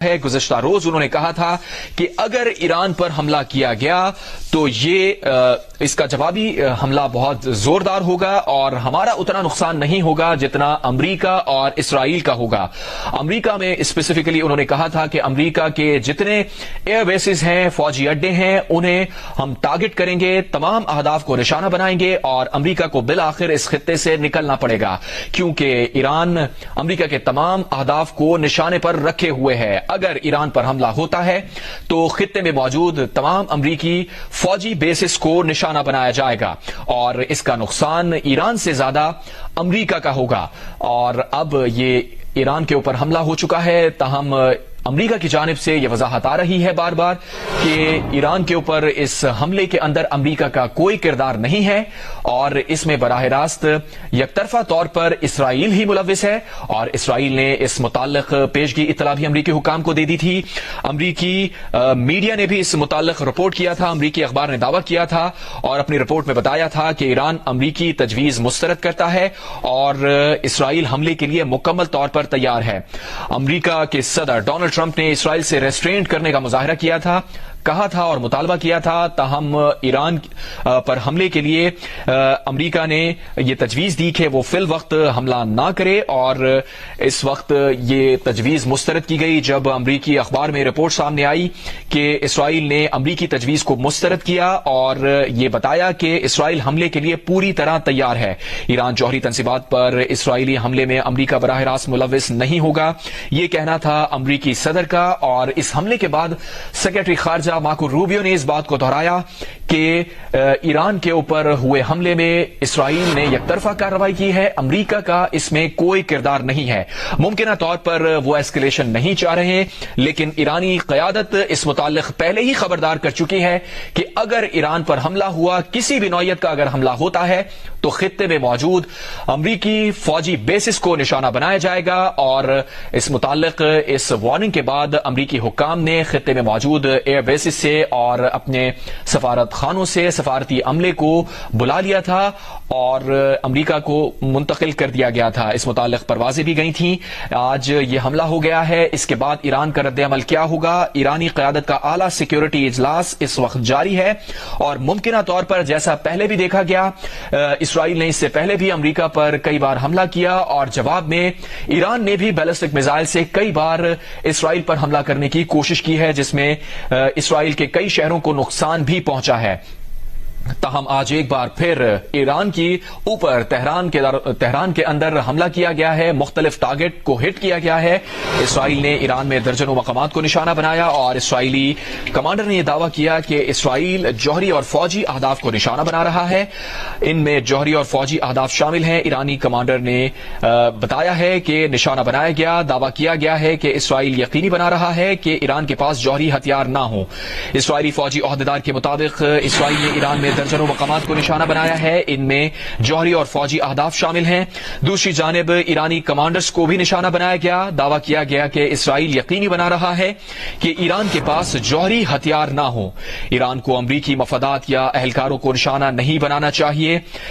ہے گزشتہ روز انہوں نے کہا تھا کہ اگر ایران پر حملہ کیا گیا تو اس کا جوابی حملہ بہت زوردار ہوگا اور ہمارا اتنا نقصان نہیں ہوگا جتنا امریکہ اور اسرائیل کا ہوگا۔ امریکہ میں اسپیسیفکلی انہوں نے کہا تھا کہ امریکہ کے جتنے ایئر بیسز ہیں، فوجی اڈے ہیں، انہیں ہم ٹارگٹ کریں گے، تمام اہداف کو نشانہ بنائیں گے اور امریکہ کو بالآخر اس خطے سے نکلنا پڑے گا، کیونکہ ایران امریکہ کے تمام اہداف کو نشانے پر رکھے ہوئے ہے۔ اگر ایران پر حملہ ہوتا ہے تو خطے میں موجود تمام امریکی فوجی بیسز کو نشانہ بنایا جائے گا اور اس کا نقصان ایران سے زیادہ امریکہ کا ہوگا۔ اور اب یہ ایران کے اوپر حملہ ہو چکا ہے، تاہم امریکہ کی جانب سے یہ وضاحت آ رہی ہے بار بار کہ ایران کے اوپر اس حملے کے اندر امریکہ کا کوئی کردار نہیں ہے اور اس میں براہ راست یک طرفہ طور پر اسرائیل ہی ملوث ہے، اور اسرائیل نے اس متعلق پیشگی اطلاع بھی امریکی حکام کو دے دی تھی۔ امریکی میڈیا نے بھی اس متعلق رپورٹ کیا تھا، امریکی اخبار نے دعویٰ کیا تھا اور اپنی رپورٹ میں بتایا تھا کہ ایران امریکی تجویز مسترد کرتا ہے اور اسرائیل حملے کے لیے مکمل طور پر تیار ہے۔ امریکہ کے صدر ڈونلڈ ٹرمپ نے اسرائیل سے ریسٹرینٹ کرنے کا مظاہرہ کیا تھا، کہا تھا اور مطالبہ کیا تھا، تاہم ایران پر حملے کے لیے امریکہ نے یہ تجویز دی کہ وہ فی الوقت حملہ نہ کرے، اور اس وقت یہ تجویز مسترد کی گئی جب امریکی اخبار میں رپورٹ سامنے آئی کہ اسرائیل نے امریکی تجویز کو مسترد کیا اور یہ بتایا کہ اسرائیل حملے کے لیے پوری طرح تیار ہے۔ ایران جوہری تنصیبات پر اسرائیلی حملے میں امریکہ براہ راست ملوث نہیں ہوگا، یہ کہنا تھا امریکی صدر کا، اور اس حملے کے بعد سیکرٹری خارجہ مارکو روبیو نے اس بات کو دہرایا کہ ایران کے اوپر ہوئے حملے میں اسرائیل نے یک طرفہ کارروائی کی ہے، امریکہ کا اس میں کوئی کردار نہیں ہے۔ ممکنہ طور پر وہ ایسکلیشن نہیں چاہ رہے، لیکن ایرانی قیادت اس متعلق پہلے ہی خبردار کر چکی ہے کہ اگر ایران پر حملہ ہوا، کسی بھی نوعیت کا اگر حملہ ہوتا ہے تو خطے میں موجود امریکی فوجی بیسز کو نشانہ بنایا جائے گا، اور اس متعلق اس وارننگ کے بعد امریکی حکام نے خطے میں موجود ایئر بیسز سے اور اپنے سفارت خانوں سے سفارتی عملے کو بلا لیا تھا اور امریکہ کو منتقل کر دیا گیا تھا۔ اس متعلق پروازیں بھی گئی تھیں۔ آج یہ حملہ ہو گیا ہے، اس کے بعد ایران کا رد عمل کیا ہوگا؟ ایرانی قیادت کا اعلیٰ سیکیورٹی اجلاس اس وقت جاری ہے اور ممکنہ طور پر جیسا پہلے بھی دیکھا گیا، اسرائیل نے اس سے پہلے بھی امریکہ پر کئی بار حملہ کیا اور جواب میں ایران نے بھی بیلسٹک میزائل سے کئی بار اسرائیل پر حملہ کرنے کی کوشش کی ہے، جس میں اسرائیل کے کئی شہروں کو نقصان بھی پہنچا ہے۔ تاہم آج ایک بار پھر ایران کی اوپر تہران کے اندر حملہ کیا گیا ہے، مختلف ٹارگٹ کو ہٹ کیا گیا ہے۔ اسرائیل نے ایران میں درجنوں مقامات کو نشانہ بنایا اور اسرائیلی کمانڈر نے یہ دعویٰ کیا کہ اسرائیل جوہری اور فوجی اہداف کو نشانہ بنا رہا ہے، ان میں جوہری اور فوجی اہداف شامل ہیں۔ ایرانی کمانڈر نے بتایا ہے کہ نشانہ بنایا گیا، دعویٰ کیا گیا ہے کہ اسرائیل یقینی بنا رہا ہے کہ ایران کے پاس جوہری ہتھیار نہ ہوں۔ اسرائیلی فوجی عہدیدار کے مطابق اسرائیل نے ایران میں درجنوں مقامات کو نشانہ بنایا ہے، ان میں جوہری اور فوجی اہداف شامل ہیں۔ دوسری جانب ایرانی کمانڈرز کو بھی نشانہ بنایا گیا، دعویٰ کیا گیا کہ اسرائیل یقینی بنا رہا ہے کہ ایران کے پاس جوہری ہتھیار نہ ہوں۔ ایران کو امریکی مفادات یا اہلکاروں کو نشانہ نہیں بنانا چاہیے۔